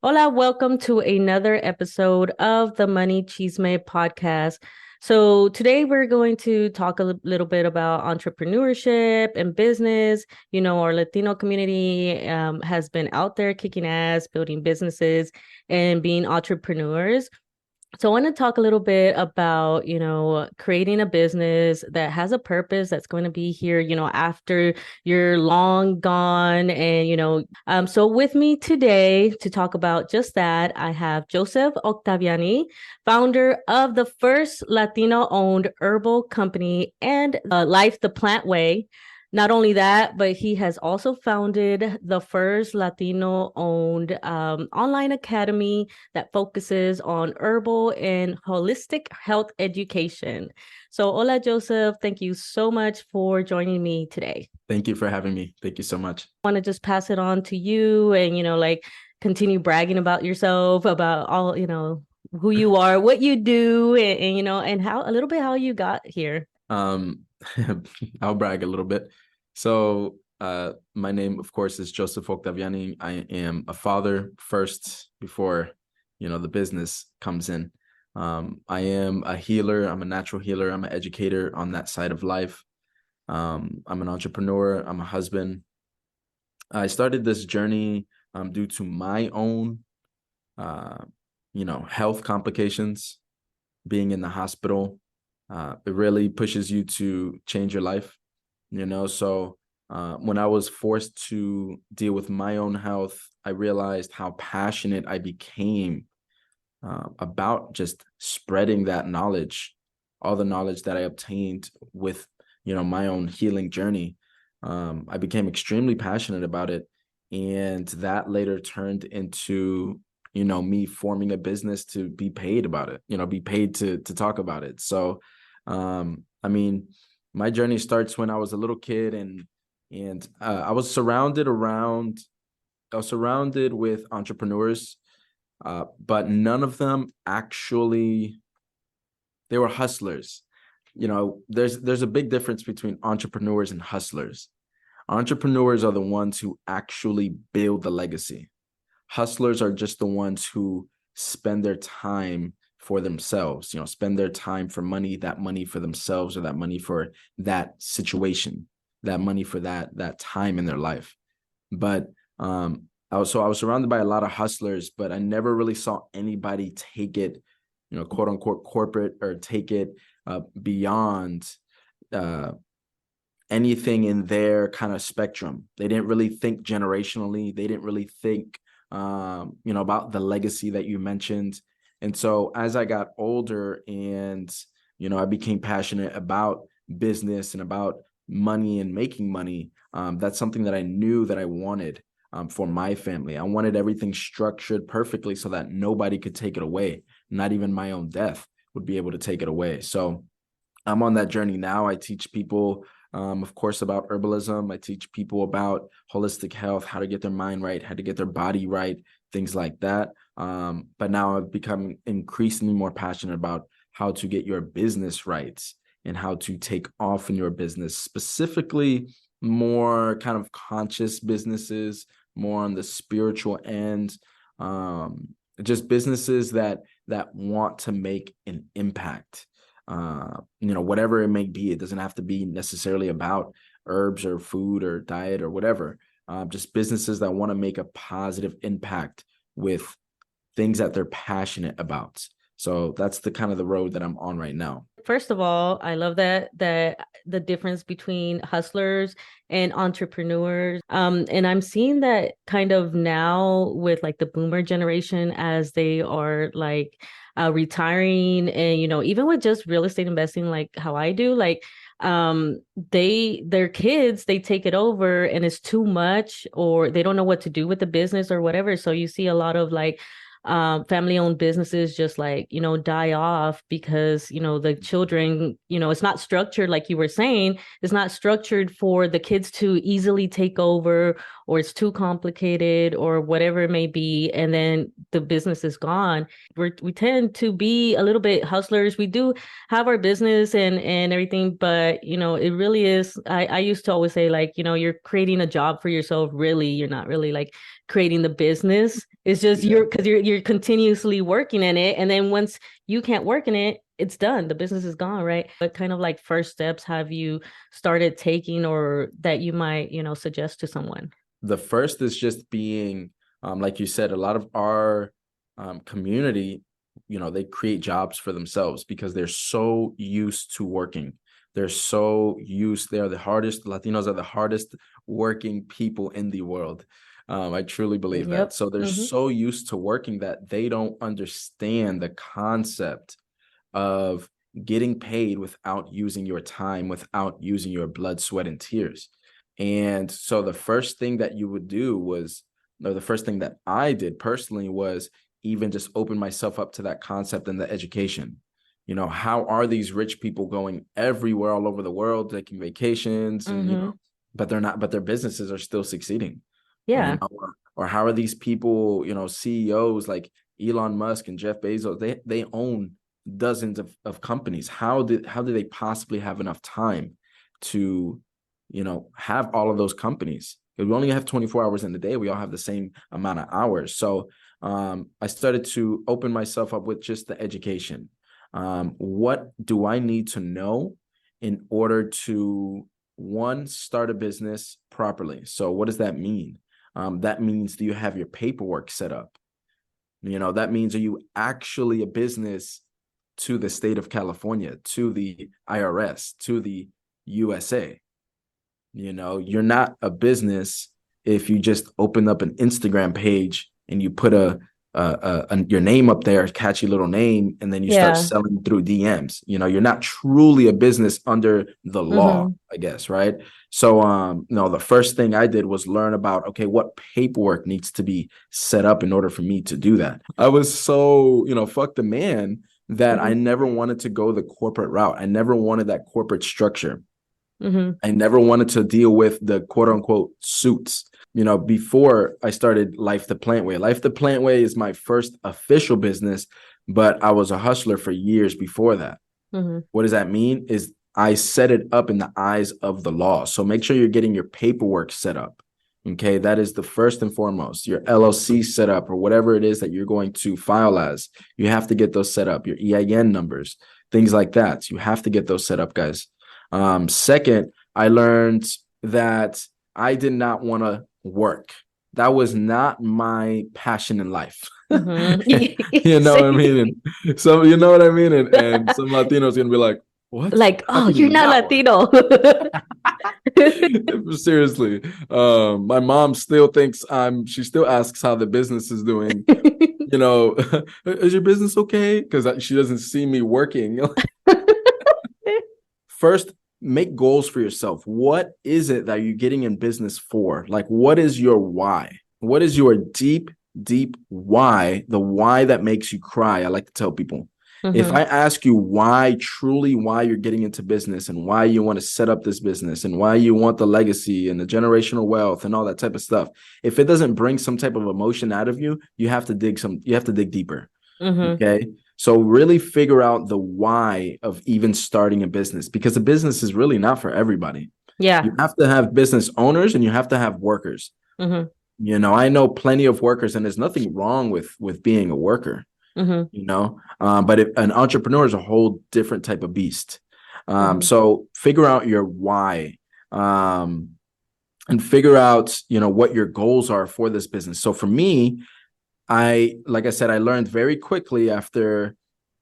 Hola, welcome to another episode of the Money Chisme podcast. So, today we're going to talk a little bit about entrepreneurship and business. Our Latino community has been out there kicking ass, building businesses, and being entrepreneurs. So I want to talk a little bit about, creating a business that has a purpose that's going to be here, after you're long gone. And, so with me today to talk about just that, I have Joseph Octaviani, founder of the first Latino-owned herbal company and Life the Plant Way. Not only that, but he has also founded the first Latino-owned online academy that focuses on herbal and holistic health education. So, hola, Joseph. Thank you so much for joining me today. Thank you for having me. Thank you so much. I want to just pass it on to you and, continue bragging about yourself, about all, who you are, what you do, and how a little bit how you got here. I'll brag a little bit. So, my name, of course, is Joseph Octaviani. I am a father first before, the business comes in. I am a healer. I'm a natural healer. I'm an educator on that side of life. I'm an entrepreneur. I'm a husband. I started this journey due to my own, health complications, being in the hospital. It really pushes you to change your life, So when I was forced to deal with my own health, I realized how passionate I became about just spreading that knowledge, all the knowledge that I obtained with, my own healing journey. I became extremely passionate about it. And that later turned into, me forming a business to be paid about it, be paid to talk about it. So, my journey starts when I was a little kid and I was surrounded with entrepreneurs, but none of them actually, they were hustlers. There's a big difference between entrepreneurs and hustlers. Entrepreneurs are the ones who actually build the legacy. Hustlers are just the ones who spend their time for themselves, spend their time for money, that money for themselves, or that money for that situation, that money for that time in their life. But I was surrounded by a lot of hustlers, but I never really saw anybody take it, quote unquote corporate, or take it beyond anything in their kind of spectrum. They didn't really think generationally. They didn't really think, about the legacy that you mentioned. And so as I got older and, I became passionate about business and about money and making money, that's something that I knew that I wanted for my family. I wanted everything structured perfectly so that nobody could take it away. Not even my own death would be able to take it away. So I'm on that journey now. I teach people, of course, about herbalism. I teach people about holistic health, how to get their mind right, how to get their body right, things like that. But now I've become increasingly more passionate about how to get your business right and how to take off in your business, specifically more kind of conscious businesses, more on the spiritual end, just businesses that want to make an impact. Whatever it may be. It doesn't have to be necessarily about herbs or food or diet or whatever. Just businesses that want to make a positive impact with things that they're passionate about. So that's the kind of the road that I'm on right now. First of all, I love that the difference between hustlers and entrepreneurs. And I'm seeing that kind of now with like the boomer generation as they are like retiring, and even with just real estate investing, like how I do, like their kids, they take it over and it's too much, or they don't know what to do with the business or whatever. So you see a lot of like family owned businesses just like, die off because, the children, it's not structured, like you were saying, it's not structured for the kids to easily take over, or it's too complicated or whatever it may be. And then the business is gone. We tend to be a little bit hustlers. We do have our business and everything, but, it really is. I used to always say, like, you're creating a job for yourself. Really, you're not really like creating the business. It's just Yeah. you're continuously working in it. And then once you can't work in it, it's done. The business is gone, right? What kind of like first steps have you started taking or that you might, suggest to someone? The first is just being, like you said, a lot of our community, they create jobs for themselves because they're so used to working. They're so used. Latinos are the hardest working people in the world. I truly believe that. Yep. So they're so used to working that they don't understand the concept of getting paid without using your time, without using your blood, sweat, and tears. And so the first thing that you would do was, or the first thing that I did personally was even just open myself up to that concept and the education. How are these rich people going everywhere all over the world, taking vacations and, but they're not, but their businesses are still succeeding. Yeah. Or how are these people, CEOs like Elon Musk and Jeff Bezos, they own dozens of companies. How do they possibly have enough time to, have all of those companies? Because we only have 24 hours in the day. We all have the same amount of hours. So I started to open myself up with just the education. What do I need to know in order to, one, start a business properly? So what does that mean? That means, do you have your paperwork set up? That means, are you actually a business to the state of California, to the IRS, to the USA? You're not a business if you just open up an Instagram page and you put your name up there, catchy little name, and then you start selling through DMs. You're not truly a business under the law, I guess, right? So, the first thing I did was learn about, okay, what paperwork needs to be set up in order for me to do that. I was so, fuck the man that I never wanted to go the corporate route. I never wanted that corporate structure. I never wanted to deal with the quote unquote suits. Before I started Life the Plant Way. Life the Plant Way is my first official business, but I was a hustler for years before that. What does that mean? Is I set it up in the eyes of the law. So make sure you're getting your paperwork set up. Okay, that is the first and foremost. Your LLC set up, or whatever it is that you're going to file as. You have to get those set up. Your EIN numbers, things like that. You have to get those set up, guys. Second, I learned that I did not want to work. That was not my passion in life. You know what I mean? And so, you know what I mean? And some Latinos gonna be like, what? Like, oh, you're not Latino. Seriously. My mom still thinks she still asks how the business is doing. Is your business okay? Because she doesn't see me working. First, make goals for yourself. What is it that you're getting in business for? Like, what is your why? What is your deep, deep why? The why that makes you cry. I like to tell people, if I ask you why you're getting into business and why you want to set up this business and why you want the legacy and the generational wealth and all that type of stuff, if it doesn't bring some type of emotion out of you, you have to dig deeper. Okay. So really figure out the why of even starting a business, because a business is really not for everybody. Yeah. You have to have business owners and you have to have workers. I know plenty of workers, and there's nothing wrong with being a worker, but an entrepreneur is a whole different type of beast. So figure out your why, and figure out, what your goals are for this business. So for me, like I said, I learned very quickly after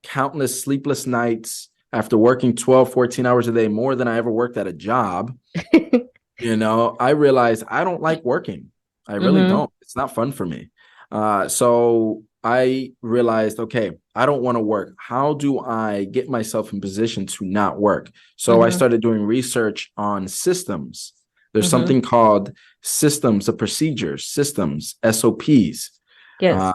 countless sleepless nights, after working 12, 14 hours a day, more than I ever worked at a job. I realized I don't like working. I really don't. It's not fun for me. So I realized, okay, I don't want to work. How do I get myself in position to not work? So I started doing research on systems. There's something called systems of procedures, systems, SOPs. Yes.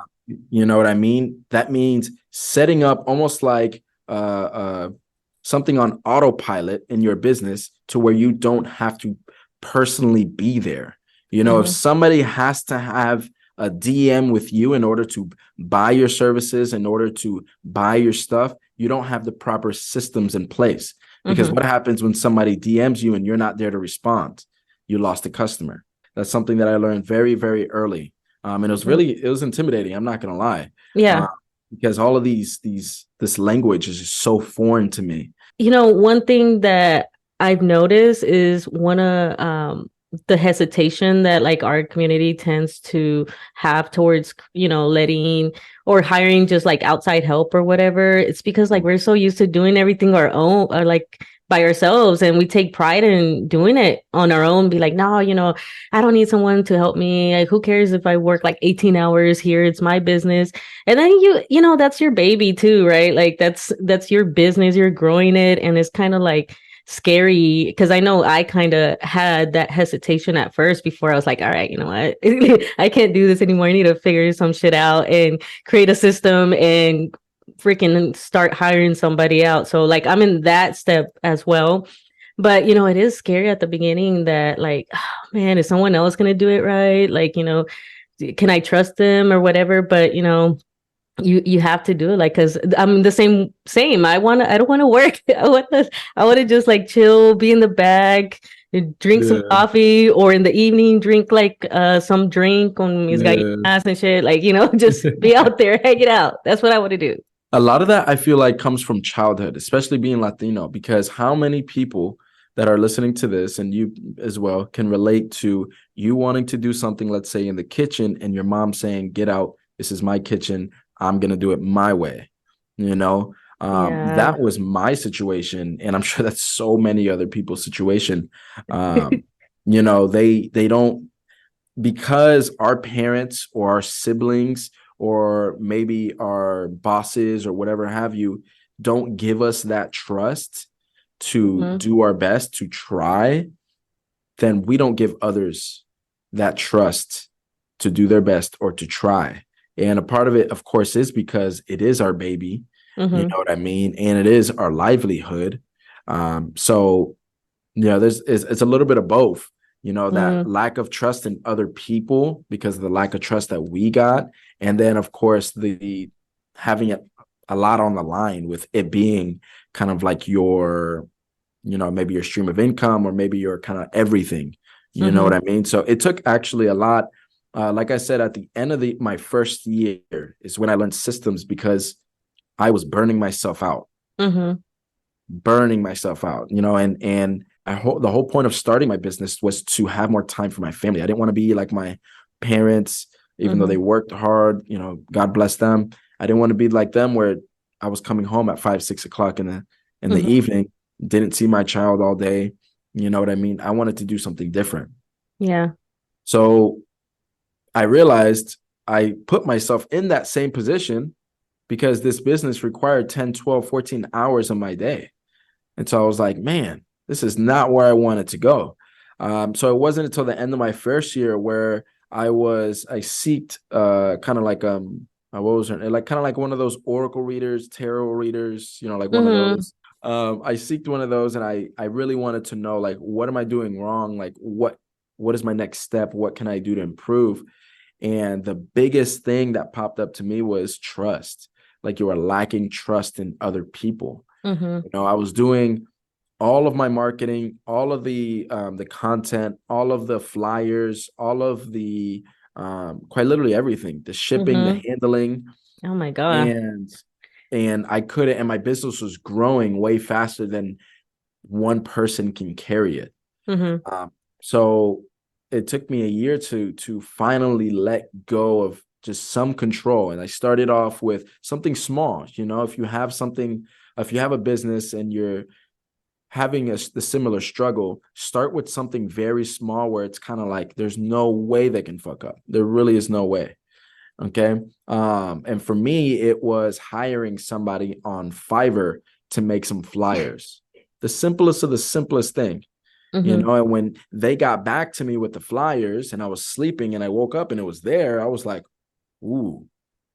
You know what I mean? That means setting up almost like something on autopilot in your business to where you don't have to personally be there. If somebody has to have a DM with you in order to buy your services, in order to buy your stuff, you don't have the proper systems in place. Because what happens when somebody DMs you and you're not there to respond? You lost a customer. That's something that I learned very, very early. And it was intimidating. I'm not going to lie. Yeah. Because all of this language is just so foreign to me. One thing that I've noticed is one of the hesitation that like our community tends to have towards, letting or hiring just like outside help or whatever. It's because like we're so used to doing everything our own or like by ourselves, and we take pride in doing it on our own. Be like, no, I don't need someone to help me. Like, who cares if I work like 18 hours here? It's my business. And then that's your baby too, right? Like that's your business. You're growing it, and it's kind of like scary because I know I kind of had that hesitation at first before I was like, all right, you know what? I can't do this anymore. I need to figure some shit out and create a system and freaking start hiring somebody out. So like I'm in that step as well. But it is scary at the beginning that like, oh, man, is someone else gonna do it right? Like, can I trust them or whatever? But you have to do it like because I'm the same. I don't want to work. I want to just like chill, be in the bag, drink some coffee, or in the evening drink like some drink on mis gallinas and shit. Like just be out there, hang it out. That's what I want to do. A lot of that I feel like comes from childhood, especially being Latino, because how many people that are listening to this and you as well can relate to you wanting to do something, let's say in the kitchen, and your mom saying, get out, this is my kitchen, I'm going to do it my way. That was my situation. And I'm sure that's so many other people's situation. They don't, because our parents or our siblings or maybe our bosses or whatever have you don't give us that trust to do our best, to try, then we don't give others that trust to do their best or to try. And a part of it, of course, is because it is our baby, you know what I mean? And it is our livelihood. So, it's a little bit of both, that lack of trust in other people because of the lack of trust that we got. And then, of course, the having a lot on the line with it being kind of like your, maybe your stream of income or maybe your kind of everything, you know what I mean? So it took actually a lot. Like I said, at the end of my first year is when I learned systems because I was burning myself out, and the whole point of starting my business was to have more time for my family. I didn't want to be like my parents, even though they worked hard, God bless them. I didn't want to be like them where I was coming home at 5-6 o'clock in the evening, didn't see my child all day. You know what I mean? I wanted to do something different. Yeah. So I realized I put myself in that same position because this business required 10, 12, 14 hours of my day. And so I was like, man, this is not where I wanted to go. So it wasn't until the end of my first year where I seeked kind of like what was her, like kind of like one of those oracle readers, tarot readers, like one of those. I seeked one of those, and I really wanted to know, like, what am I doing wrong? Like, what is my next step? What can I do to improve? And the biggest thing that popped up to me was trust. Like, you are lacking trust in other people. I was doing all of my marketing, all of the content, all of the flyers, all of the quite literally everything, the shipping, the handling. Oh my God. And I couldn't, and my business was growing way faster than one person can carry it. So it took me a year to finally let go of just some control. And I started off with something small. If you have a business and you're having the similar struggle, start with something very small where it's kind of like, there's no way they can fuck up. There really is no way. Okay. And for me, it was hiring somebody on Fiverr to make some flyers. The simplest of the simplest thing. And when they got back to me with the flyers and I was sleeping and I woke up and it was there, I was like, ooh,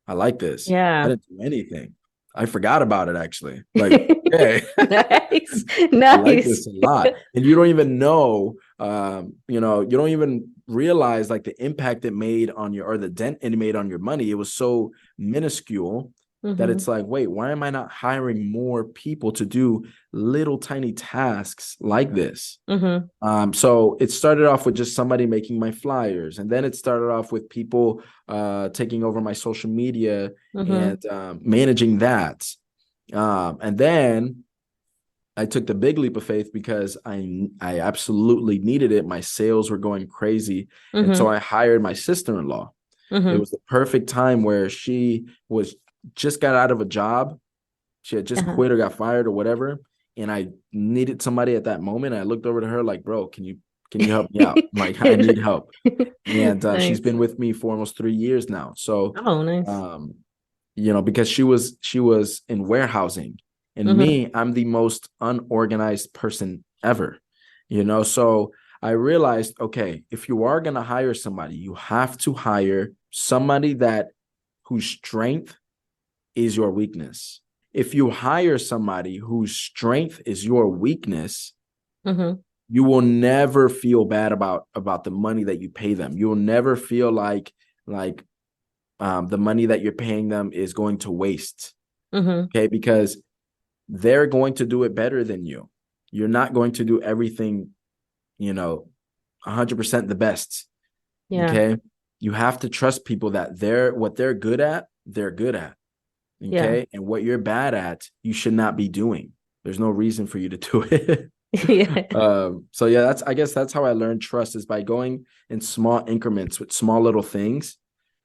I like this. Yeah. I didn't do anything. I forgot about it, actually. Like, hey, nice. I like this a lot. And you don't even know, you don't even realize like the impact it made on or the dent it made on your money. It was so minuscule that Mm-hmm. it's like, wait, why am I not hiring more people to do little tiny tasks like this? Mm-hmm. So it started off with just somebody making my flyers, and then it started off with people taking over my social media Mm-hmm. and managing that. And then I took the big leap of faith because I absolutely needed it. My sales were going crazy, and so Mm-hmm. I hired my sister-in-law. It Mm-hmm. was the perfect time where she was just got out of a job. She had just Uh-huh. quit or got fired or whatever, and I needed somebody at that moment. I looked over to her like, "Bro, can you help me out? Like, I need help." And she's Nice. been with me for almost 3 years now. So, Oh, nice. um, because she was in warehousing, and Mm-hmm. me, I'm the most unorganized person ever. So I realized, okay, if you are gonna hire somebody, you have to hire somebody that whose strength is your weakness. If you hire somebody whose strength is your weakness, Mm-hmm. you will never feel bad about the money that you pay them. You'll never feel like the money that you're paying them is going to waste. Mm-hmm. Okay, because they're going to do it better than you. You're not going to do everything, 100% the best. Yeah. Okay, you have to trust people that they're good at, they're good at. Yeah. Okay, and what you're bad at, you should not be doing. There's no reason for you to do it. Yeah. So yeah, I guess that's how I learned trust, is by going in small increments with small little things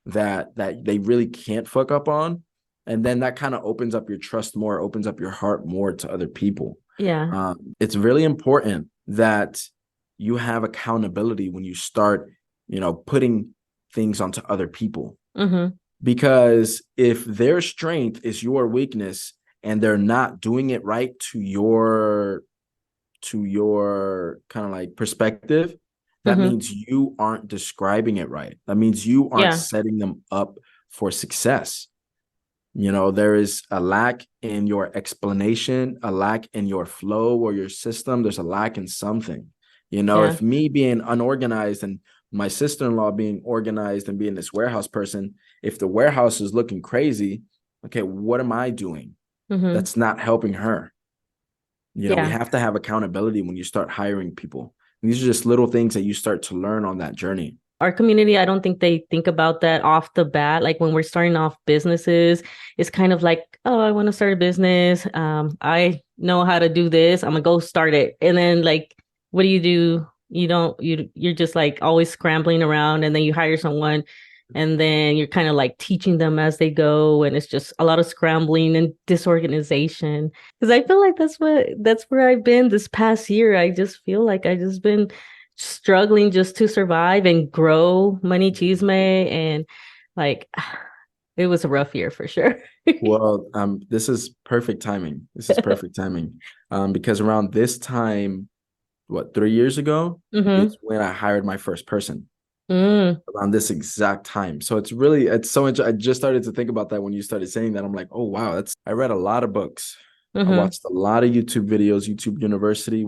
that they really can't fuck up on. And then that kind of opens up your trust more, opens up your heart more to other people. Yeah. It's really important that you have accountability when you start, putting things onto other people. Mm-hmm. Because if their strength is your weakness and they're not doing it right to your kind of like perspective, that Mm-hmm. means you aren't describing it right. That means you aren't Yeah. setting them up for success. There is a lack in your explanation, a lack in your flow or your system. There's a lack in something. Yeah. If me being unorganized and my sister-in-law being organized and being this warehouse person, if the warehouse is looking crazy, okay, what am I doing Mm-hmm. that's not helping her? We Yeah. have to have accountability when you start hiring people. And these are just little things that you start to learn on that journey. Our community, I don't think they think about that off the bat. Like when we're starting off businesses, it's kind of like, oh, I want to start a business. I know how to do this. I'm gonna go start it. And then like, what do? You don't, you're just like always scrambling around, and then you hire someone, and then you're kind of like teaching them as they go, and it's just a lot of scrambling and disorganization. Because I feel like that's where I've been this past year. I just feel like I just been struggling just to survive and grow Money Chisme, and like it was a rough year for sure. Well, this is perfect timing. This is perfect timing. Because around this time, 3 years ago, Mm-hmm. it's when I hired my first person, Mm. around this exact time. So it's so much. I just started to think about that when you started saying that. I'm like, oh wow, I read a lot of books. I Mm-hmm. watched a lot of YouTube videos. YouTube University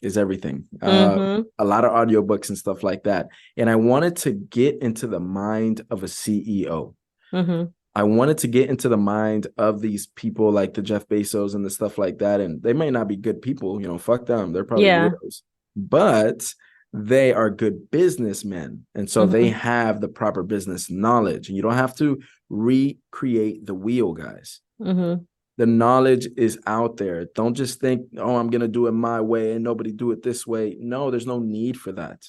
is everything. Mm-hmm. A lot of audiobooks and stuff like that. And I wanted to get into the mind of a CEO. Mm-hmm. I wanted to get into the mind of these people like the Jeff Bezos and the stuff like that. And they may not be good people, fuck them. They're probably Yeah. weirdos, but they are good businessmen. And so they Mm-hmm. have the proper business knowledge. And you don't have to recreate the wheel, guys. Mm-hmm. The knowledge is out there. Don't just think, oh, I'm going to do it my way and nobody do it this way. No, there's no need for that.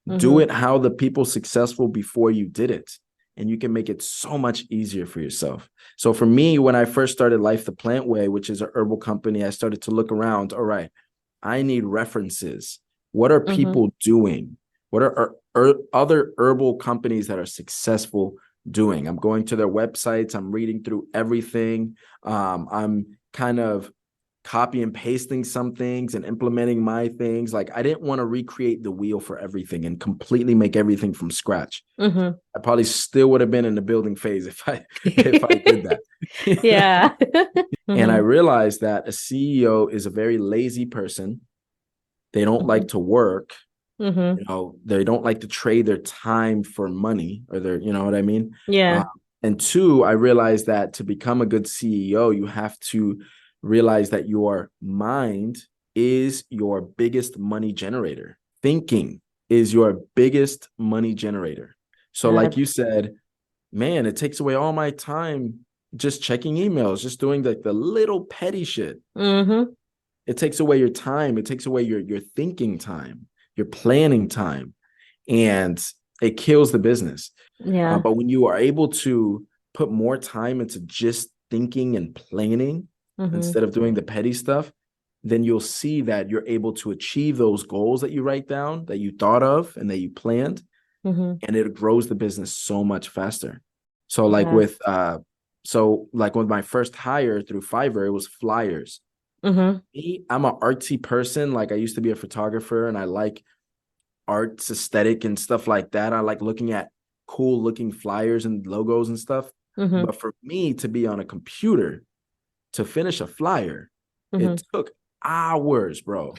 Do Mm-hmm. it how the people successful before you did it, and you can make it so much easier for yourself. So for me, when I first started Life the Plant Way, which is a herbal company, I started to look around. All right, I need references. What are Mm-hmm. people doing? What are other herbal companies that are successful doing? I'm going to their websites. I'm reading through everything. I'm kind of copy and pasting some things and implementing my things. Like, I didn't want to recreate the wheel for everything and completely make everything from scratch. Mm-hmm. I probably still would have been in the building phase if I did that. Yeah. And I Mm-hmm. realized that a CEO is a very lazy person. They don't Mm-hmm. like to work. Mm-hmm. They don't like to trade their time for money, or their, you know what I mean? Uh, Yeah. And two, I realized that to become a good CEO, you have to realize that your mind is your biggest money generator. Thinking is your biggest money generator. So like you said, man, it takes away all my time just checking emails, just doing the little petty shit. Mm-hmm. It takes away your time. It takes away your thinking time, your planning time, and it kills the business. Yeah. But when you are able to put more time into just thinking and planning instead of doing the petty stuff, then you'll see that you're able to achieve those goals that you write down, that you thought of and that you planned, and it grows the business so much faster. So like Yeah. with my first hire through Fiverr, it was flyers. Me, I'm an artsy person. Like I used to be a photographer and I like arts aesthetic and stuff like that. I like looking at cool looking flyers and logos and stuff. But for me to be on a computer to finish a flyer, it took hours, bro.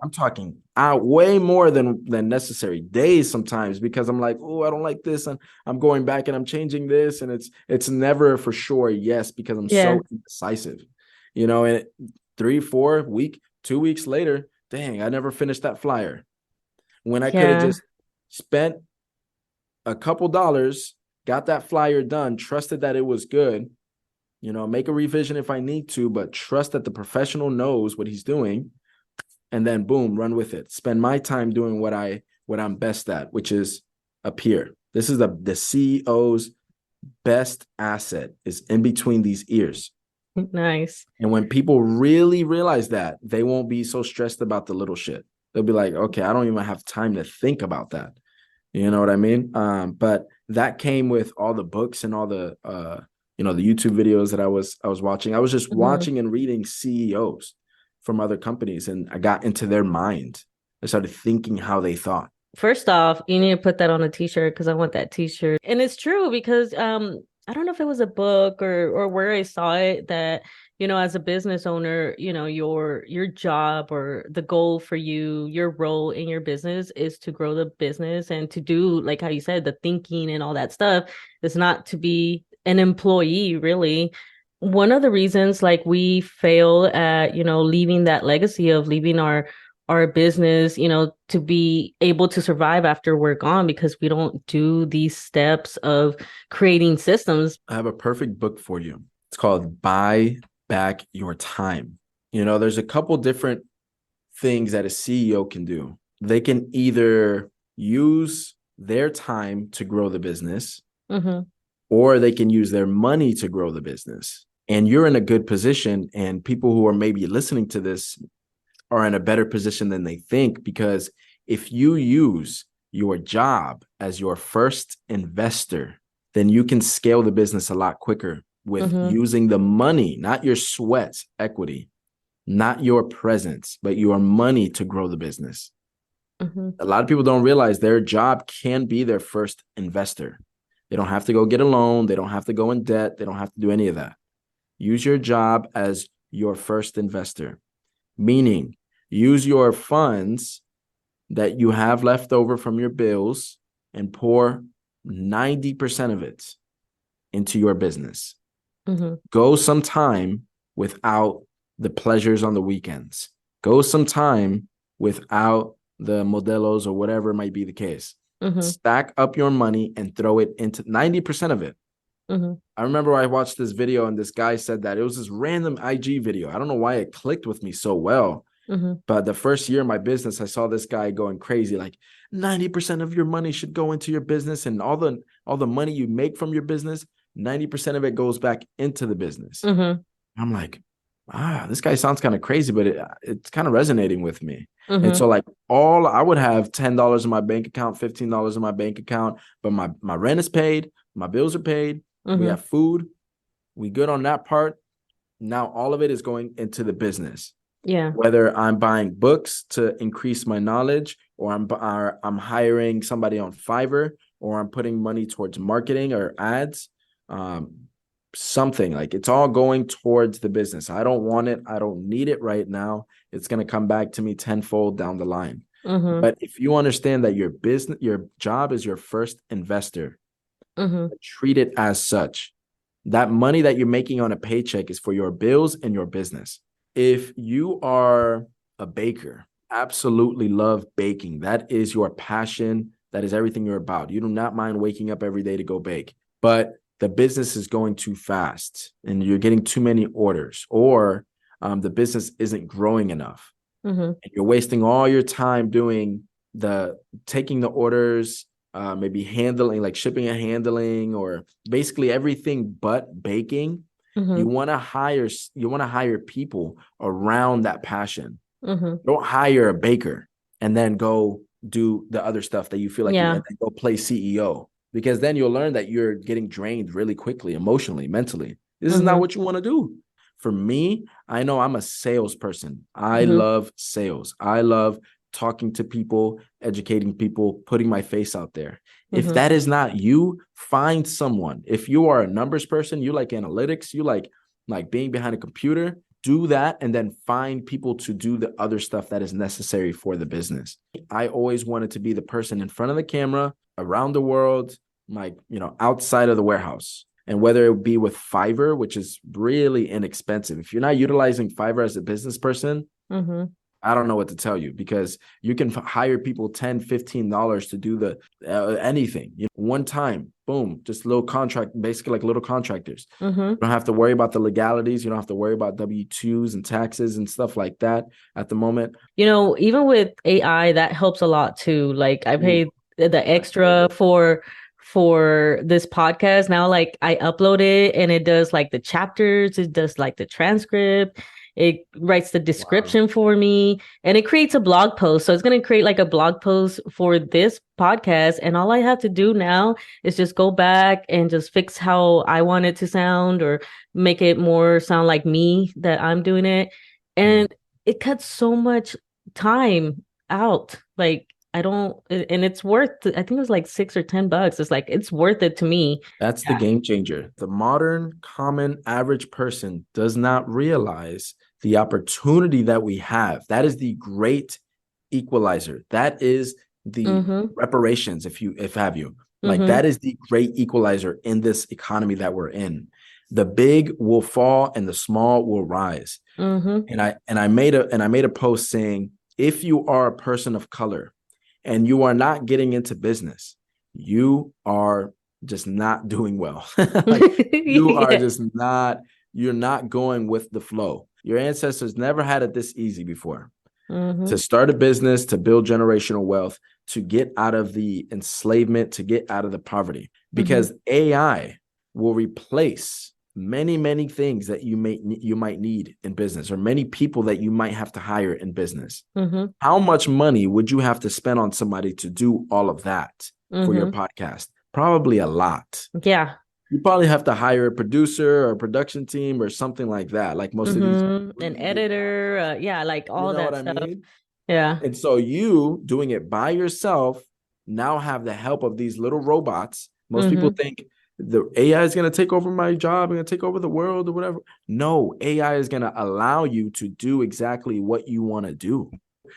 I'm talking out way more than necessary, days sometimes, because I'm like, oh, I don't like this, and I'm going back and I'm changing this, and it's never for sure yes, because I'm Yeah. so indecisive, And 3, 4 week, 2 weeks later, dang, I never finished that flyer when I could have Yeah. just spent a couple dollars, got that flyer done, trusted that it was good, make a revision if I need to, but trust that the professional knows what he's doing, and then boom, run with it. Spend my time doing what I'm best at, which is appear. This is the CEO's best asset is in between these ears. Nice. And when people really realize that, they won't be so stressed about the little shit. They'll be like, okay, I don't even have time to think about that. You know what I mean? But that came with all the books and all the the YouTube videos that I was watching. I was just watching and reading CEOs from other companies, and I got into their mind. I started thinking how they thought. First off, you need to put that on a t-shirt because I want that t-shirt. And it's true because I don't know if it was a book or where I saw it that, as a business owner, your job or the goal for you, your role in your business is to grow the business and to do, like how you said, the thinking and all that stuff. It's not to be an employee, really. One of the reasons like we fail at, leaving that legacy of leaving our business, to be able to survive after we're gone because we don't do these steps of creating systems. I have a perfect book for you. It's called Buy Back Your Time. There's a couple different things that a CEO can do. They can either use their time to grow the business, or they can use their money to grow the business. And you're in a good position, and people who are maybe listening to this are in a better position than they think, because if you use your job as your first investor, then you can scale the business a lot quicker with using the money, not your sweat equity, not your presence, but your money to grow the business. A lot of people don't realize their job can be their first investor. They don't have to go get a loan. They don't have to go in debt. They don't have to do any of that. Use your job as your first investor, meaning use your funds that you have left over from your bills and pour 90% of it into your business. Go some time without the pleasures on the weekends. Go some time without the modelos or whatever might be the case. Stack up your money and throw it into 90% of it. I remember I watched this video and this guy said that it was this random IG video. I don't know why it clicked with me so well. But the first year of my business, I saw this guy going crazy, like 90% of your money should go into your business, and all the money you make from your business, 90% of it goes back into the business. I'm like, this guy sounds kind of crazy, but it's kind of resonating with me. And so like I would have $10 in my bank account, $15 in my bank account, but my rent is paid, my bills are paid, we have food, we good on that part. Now all of it is going into the business. Yeah. Whether I'm buying books to increase my knowledge, or I'm hiring somebody on Fiverr, or I'm putting money towards marketing or ads, something like it's all going towards the business. I don't want it. I don't need it right now. It's going to come back to me tenfold down the line. But if you understand that your job is your first investor, Mm-hmm. Treat it as such. That money that you're making on a paycheck is for your bills and your business. If you are a baker, absolutely love baking. That is your passion. That is everything you're about. You do not mind waking up every day to go bake, but the business is going too fast and you're getting too many orders, or the business isn't growing enough. Mm-hmm. And you're wasting all your time doing taking the orders, maybe handling, like shipping and handling, or basically everything but baking. Mm-hmm. You want to hire people around that passion. Mm-hmm. Don't hire a baker and then go do the other stuff that you feel like you, and then go play CEO, because then you'll learn that you're getting drained really quickly, emotionally, mentally. This is not what you want to do. For me, I know I'm a salesperson. I love sales. I love talking to people, educating people, putting my face out there. If that is not you, find someone. If you are a numbers person, you like analytics, you like being behind a computer, do that, and then find people to do the other stuff that is necessary for the business. I always wanted to be the person in front of the camera around the world, outside of the warehouse. And whether it be with Fiverr, which is really inexpensive. If you're not utilizing Fiverr as a business person, I don't know what to tell you, because you can hire people $10, $15 to do the anything. One time, boom, just little contract, basically like little contractors. You don't have to worry about the legalities. You don't have to worry about W-2s and taxes and stuff like that at the moment. Even with AI, that helps a lot too. Like I paid the extra for this podcast. Now, like I upload it and it does like the chapters, it does like the transcript, it writes the description for me, and it creates a blog post. So it's going to create like a blog post for this podcast. And all I have to do now is just go back and just fix how I want it to sound, or make it more sound like me, that I'm doing it. And it cuts so much time out. Like and it's worth, I think it was like $6 or $10. It's like, it's worth it to me. That's the game changer. The modern, common, average person does not realize the opportunity that we have. That is the great equalizer. That is the reparations, if have you. Like that is the great equalizer in this economy that we're in. The big will fall and the small will rise. And I made a post saying, if you are a person of color and you are not getting into business, you are just not doing well. You're not going with the flow. Your ancestors never had it this easy before. To start a business, to build generational wealth, to get out of the enslavement, to get out of the poverty, because AI will replace many, many things that you might need in business, or many people that you might have to hire in business. How much money would you have to spend on somebody to do all of that for your podcast? Probably a lot. Yeah. You probably have to hire a producer or a production team or something like that. Like most of these, an editor, like all that stuff. I mean? Yeah. And so you doing it by yourself now have the help of these little robots. Most people think the AI is going to take over my job, and going to take over the world or whatever. No, AI is going to allow you to do exactly what you want to do.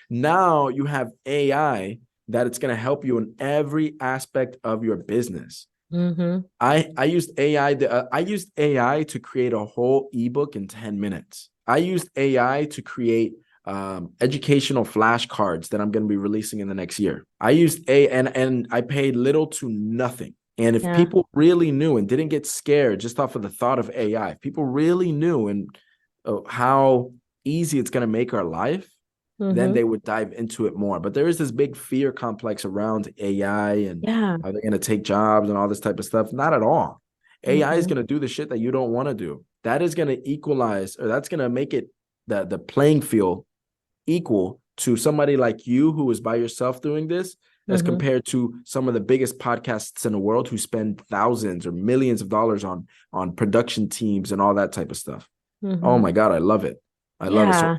Now you have AI that it's going to help you in every aspect of your business. I used AI. I used AI to create a whole ebook in 10 minutes. I used AI to create educational flashcards that I'm going to be releasing in the next year. I used and I paid little to nothing. And if people really knew and didn't get scared just off of the thought of AI, if people really knew and how easy it's going to make our life, then they would dive into it more. But there is this big fear complex around AI and are they going to take jobs and all this type of stuff? Not at all. AI is going to do the shit that you don't want to do. That is going to equalize, or that's going to make it the playing field equal to somebody like you who is by yourself doing this, as compared to some of the biggest podcasts in the world who spend thousands or millions of dollars on production teams and all that type of stuff. Oh my God, I love it. I love it. So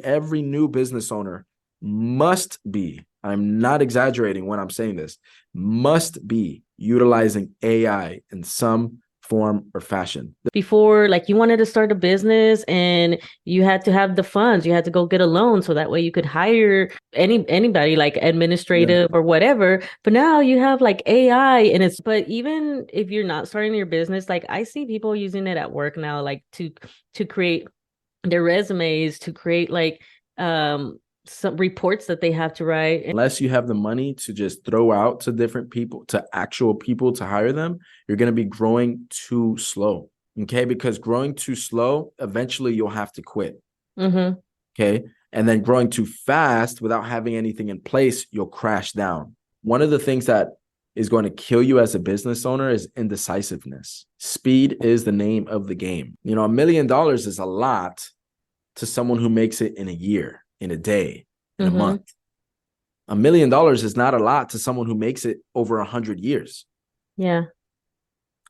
every new business owner must be, I'm not exaggerating when I'm saying this, must be utilizing AI in some form, or fashion. Before, like, you wanted to start a business and you had to have the funds. You had to go get a loan so that way you could hire anybody, like administrative or whatever. But now you have like AI, and but even if you're not starting your business, like I see people using it at work now, like to create their resumes, to create like some reports that they have to write. Unless you have the money to just throw out to different people, to actual people to hire them, you're going to be growing too slow. Okay. Because growing too slow, eventually you'll have to quit. Mm-hmm. Okay. And then growing too fast without having anything in place, you'll crash down. One of the things that is going to kill you as a business owner is indecisiveness. Speed is the name of the game. You know, $1 million is a lot to someone who makes it in a year, in a day, in a month. $1 million is not a lot to someone who makes it over 100 years. Yeah.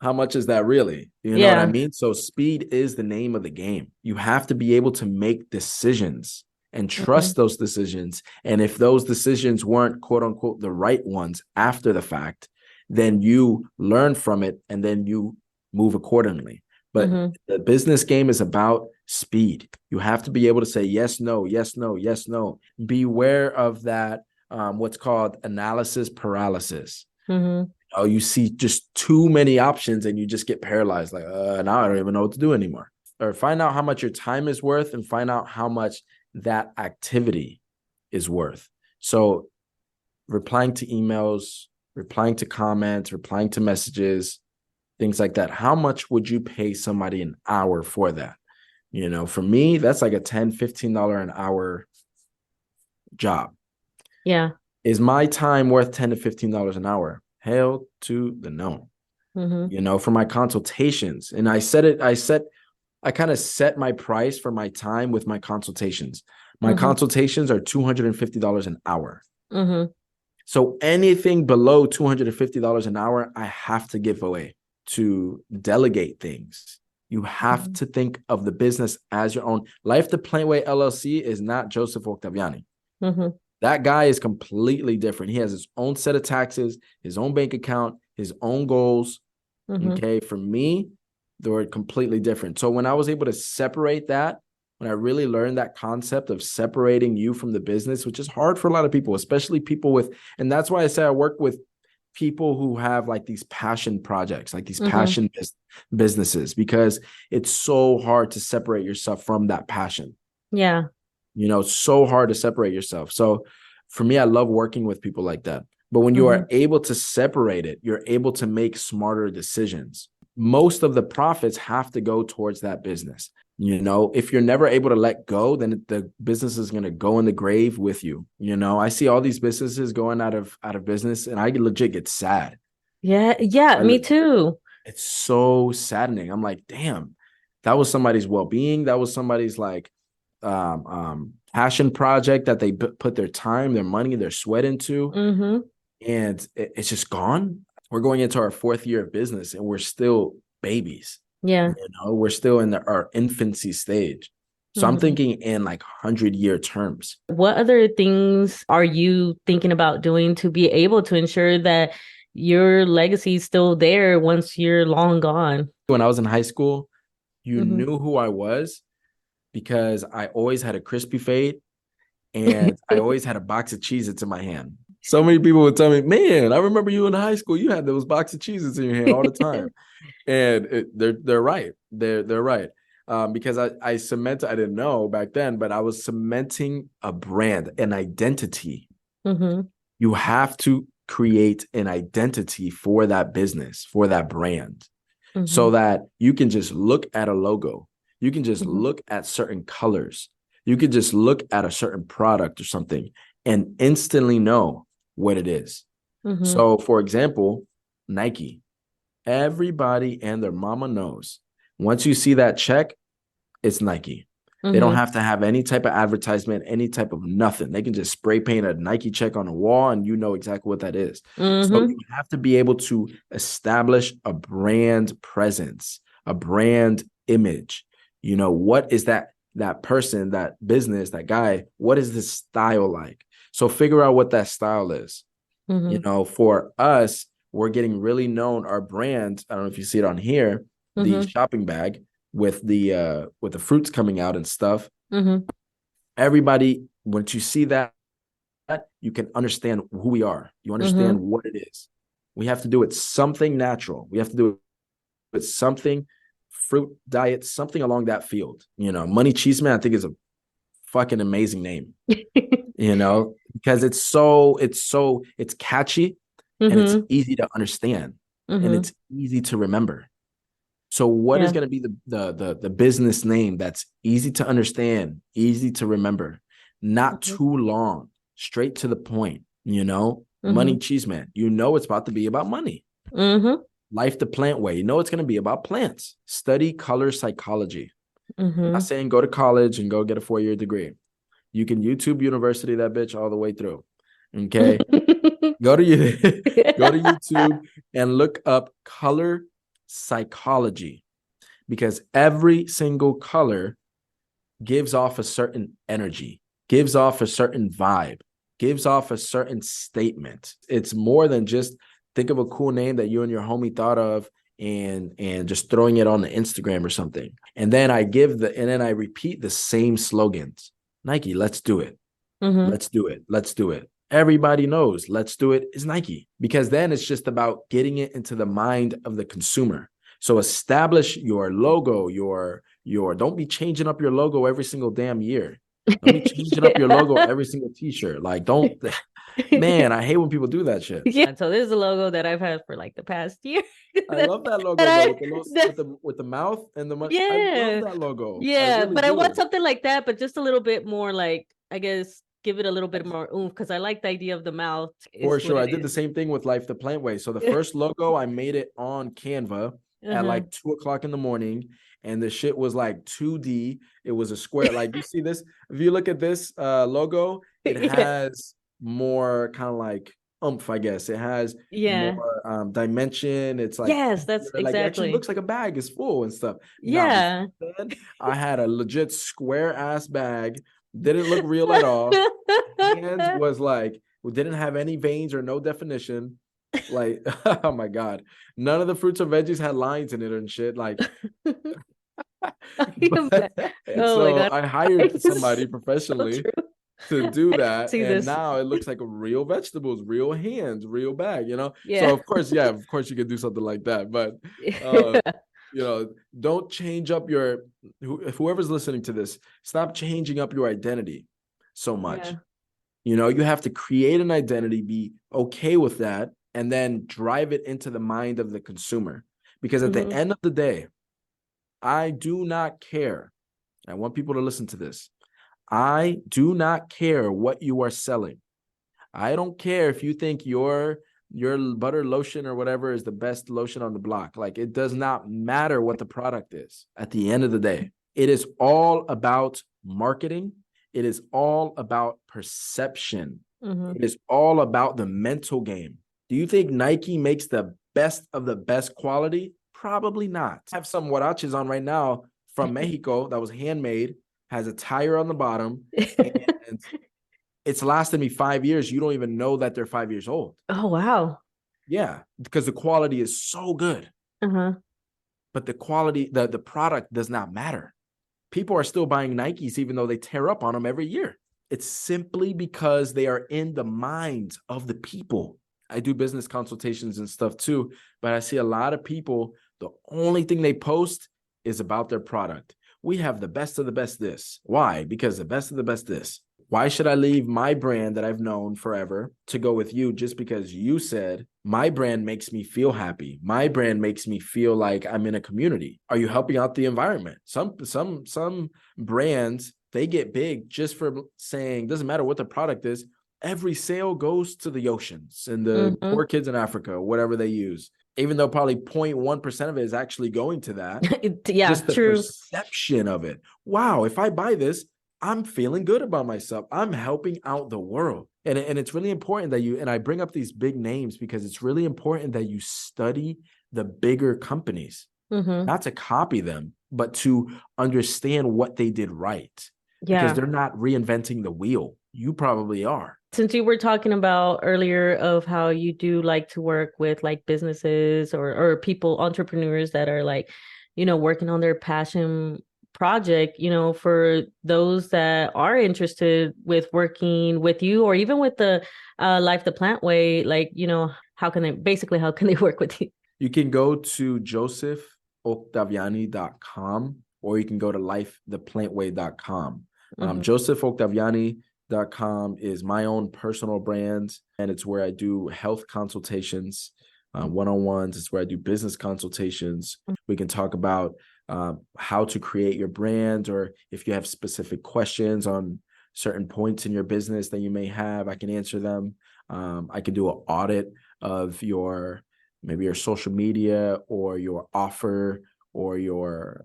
How much is that really? You know what I mean? So speed is the name of the game. You have to be able to make decisions and trust those decisions. And if those decisions weren't, quote unquote, the right ones after the fact, then you learn from it and then you move accordingly. But the business game is about speed. You have to be able to say yes, no, yes, no, yes, no. Beware of that, what's called analysis paralysis. Oh, you see just too many options and you just get paralyzed. Like, now I don't even know what to do anymore. Or find out how much your time is worth and find out how much that activity is worth. So replying to emails, replying to comments, replying to messages, things like that. How much would you pay somebody an hour for that? You know, for me, that's like a $10, $15 an hour job. Yeah. Is my time worth $10 to $15 an hour? Hell to the no. You know, for my consultations. And I kind of set my price for my time with my consultations. My consultations are $250 an hour. So anything below $250 an hour, I have to give away to delegate things. You have to think of the business as your own. Life the Plain Way LLC is not Joseph Octaviani. That guy is completely different. He has his own set of taxes, his own bank account, his own goals. Okay. For me, they were completely different. So when I was able to separate that, when I really learned that concept of separating you from the business, which is hard for a lot of people, especially people with, and that's why I say I work with people who have like these passion projects, like these passion businesses, because it's so hard to separate yourself from that passion. Yeah. You know, it's so hard to separate yourself. So for me, I love working with people like that. But when you are able to separate it, you're able to make smarter decisions. Most of the profits have to go towards that business. You know, if you're never able to let go, then the business is going to go in the grave with you. You know, I see all these businesses going out of business and I legit get sad. Yeah, me too. It's so saddening. I'm like, damn, that was somebody's well-being. That was somebody's like passion project that they put their time, their money, their sweat into. And it's just gone. We're going into our 4th year of business and we're still babies. Yeah. You know, we're still in our infancy stage. So I'm thinking in like 100-year terms. What other things are you thinking about doing to be able to ensure that your legacy is still there once you're long gone? When I was in high school, you knew who I was because I always had a crispy fade and I always had a box of Cheez-Its in my hand. So many people would tell me, man, I remember you in high school. You had those box of Cheez-Its in your hand all the time. And they're right. They're right. Because I didn't know back then, but I was cementing a brand, an identity. You have to create an identity for that business, for that brand, so that you can just look at a logo. You can just look at certain colors. You could just look at a certain product or something and instantly know what it is. So, for example, Nike. Everybody and their mama knows. Once you see that check, it's Nike. They don't have to have any type of advertisement, any type of nothing. They can just spray paint a Nike check on a wall and you know exactly what that is. So you have to be able to establish a brand presence, a brand image. You know, what is that person, that business, that guy, what is this style like? So figure out what that style is. You know, for us, we're getting really known. Our brand, I don't know if you see it on here, the Mm-hmm. shopping bag with the fruits coming out and stuff. Mm-hmm. Everybody, once you see that, you can understand who we are. You understand Mm-hmm. what it is. We have to do it something natural. We have to do it something fruit diet, something along that field. Money Cheese Man, I think, is a fucking amazing name. Because it's catchy and it's Mm-hmm. easy to understand and Mm-hmm. it's easy to remember. So what is Yeah. going to be the business name that's easy to understand, easy to remember, not Mm-hmm. too long, straight to the point, Money Mm-hmm. Cheese Man, it's about to be about money. Mm-hmm. Life the Plant Way, it's going to be about plants. Study color psychology. I'm not Mm-hmm. saying go to college and go get a 4-year degree. You can YouTube University that bitch all the way through. Okay. Go to go to YouTube and look up color psychology, because every single color gives off a certain energy, gives off a certain vibe, gives off a certain statement. It's more than just think of a cool name that you and your homie thought of and just throwing it on the Instagram or something. And then I repeat the same slogans. Nike, let's do it. Mm-hmm. Let's do it. Let's do it. Everybody knows let's do it is Nike, because then it's just about getting it into the mind of the consumer. So establish your logo, your don't be changing up your logo every single damn year. Don't be changing up your logo every single t-shirt. Like, don't man, I hate when people do that shit. Yeah. So this is a logo that I've had for like the past year. I love that logo that though, I, with the little with the mouth and the I love yeah. that logo. I Yeah. really But I want do. something like that, but just a little bit more like, I guess, give it a little bit more oomph, because I like the idea of the mouth For is what sure. I it did the is. same thing with Life the Plant Way. So the first logo, I made it on Canva at Uh-huh. like 2 o'clock in the morning. And the shit was like 2D. It was a square. Like, you see this? If you look at this logo, it Yeah. has more kind of like oomph, I guess. It has Yeah. more dimension. It's like, Yes, that's like, it actually exactly. looks like a bag is full and stuff. Now, Yeah. before then, I had a legit square ass bag. Didn't look real at all. Hands was like, didn't have any veins or no definition. Like, oh my God. None of the fruits or veggies had lines in it and shit. Like, but, Oh my so God. I hired It's somebody so professionally true. to do I can that. see And this. now it looks like a real vegetables, real hands, real bag. So Yeah. of course, yeah, of course you could do something like that. But uh, don't change up whoever's listening to this, stop changing up your identity so much. Yeah. You have to create an identity, be okay with that, and then drive it into the mind of the consumer. Because at the Mm-hmm. end of the day, I do not care. I want people to listen to this. I do not care what you are selling. I don't care if you think your butter lotion or whatever is the best lotion on the block. Like, it does not matter what the product is at the end of the day. It is all about marketing. It is all about perception. Mm-hmm. It is all about the mental game. Do you think Nike makes the best of the best quality? Probably not. I have some huaraches on right now from Mexico that was handmade, has a tire on the bottom, and it's lasted me 5 years. You don't even know that they're 5 years old. Oh wow. Yeah, because the quality is so good. Uh-huh. But the quality, the product does not matter. People are still buying Nikes even though they tear up on them every year. It's simply because they are in the minds of the people. I do business consultations and stuff too, but I see a lot of people, the only thing they post is about their product. We have the best of the best this. Why? Because the best of the best this. Why should I leave my brand that I've known forever to go with you just because you said my brand makes me feel happy? My brand makes me feel like I'm in a community. Are you helping out the environment? Some brands, they get big just for saying, doesn't matter what the product is, every sale goes to the oceans and the Mm-hmm. poor kids in Africa, whatever they use. Even though probably 0.1% of it is actually going to that. Yeah, Just the true. perception of it. Wow, if I buy this, I'm feeling good about myself. I'm helping out the world. And it's really important that and I bring up these big names because it's really important that you study the bigger companies, Mm-hmm. not to copy them, but to understand what they did right. Because Yeah. they're not reinventing the wheel. You probably are. Since you were talking about earlier of how you do like to work with like businesses or people, entrepreneurs that are like working on their passion project, for those that are interested with working with you or even with the Life the Plant Way, like, how can they work with you? You can go to josephoctaviani.com or you can go to lifetheplantway.com. Mm-hmm. josephoctaviani.com is my own personal brand, and it's where I do health consultations, one-on-ones. It's where I do business consultations. We can talk about how to create your brand, or if you have specific questions on certain points in your business that you may have, I can answer them. I can do an audit of maybe your social media or your offer or your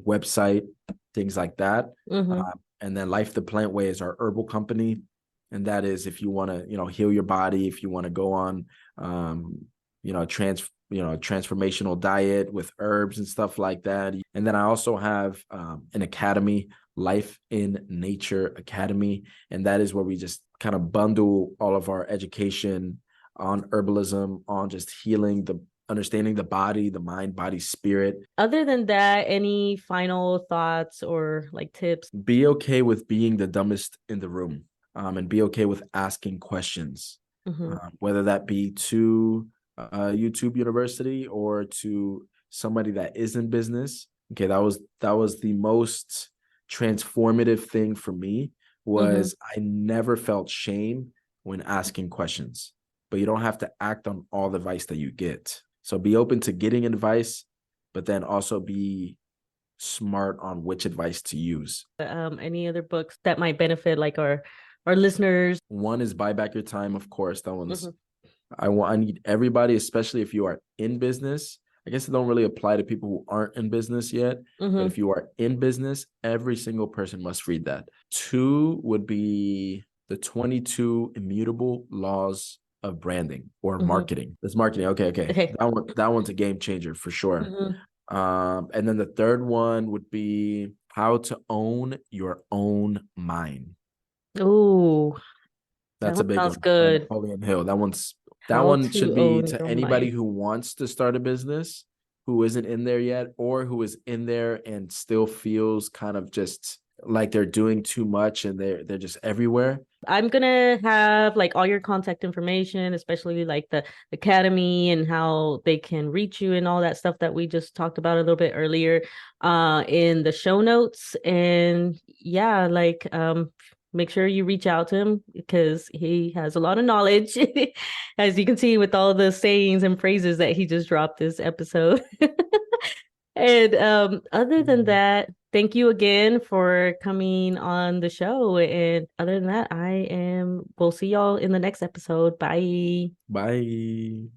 website, things like that. Mm-hmm. And then Life the Plant Way is our herbal company. And that is if you want to, heal your body, if you want to go on, transformational diet with herbs and stuff like that. And then I also have an academy, Life in Nature Academy. And that is where we just kind of bundle all of our education on herbalism, on just healing, understanding the body, the mind, body, spirit. Other than that, any final thoughts or like tips? Be okay with being the dumbest in the room, and be okay with asking questions, Mm-hmm. Whether that be to YouTube University or to somebody that is in business. Okay, that was the most transformative thing for me, was I never felt shame when asking questions. But you don't have to act on all the advice that you get. So be open to getting advice, but then also be smart on which advice to use. Any other books that might benefit like our listeners? One is Buy Back Your Time, of course. That one's Mm-hmm. I need everybody, especially if you are in business. I guess it don't really apply to people who aren't in business yet, but if you are in business, every single person must read that. 2 would be the 22 Immutable Laws of Branding or marketing. That's marketing. Okay. That one's a game changer for sure. And then the third one would be How to Own Your Own Mind. Oh, That's that a big sounds one by good. Napoleon Hill. That How one to should be own to your anybody mind. who wants to start a business, who isn't in there yet, or who is in there and still feels kind of just like they're doing too much and they're just everywhere. I'm gonna have like all your contact information, especially like the academy and how they can reach you and all that stuff that we just talked about a little bit earlier, in the show notes. And yeah, like make sure you reach out to him because he has a lot of knowledge, as you can see with all the sayings and phrases that he just dropped this episode. And other than that, thank you again for coming on the show. And other than that, we'll see y'all in the next episode. Bye. Bye.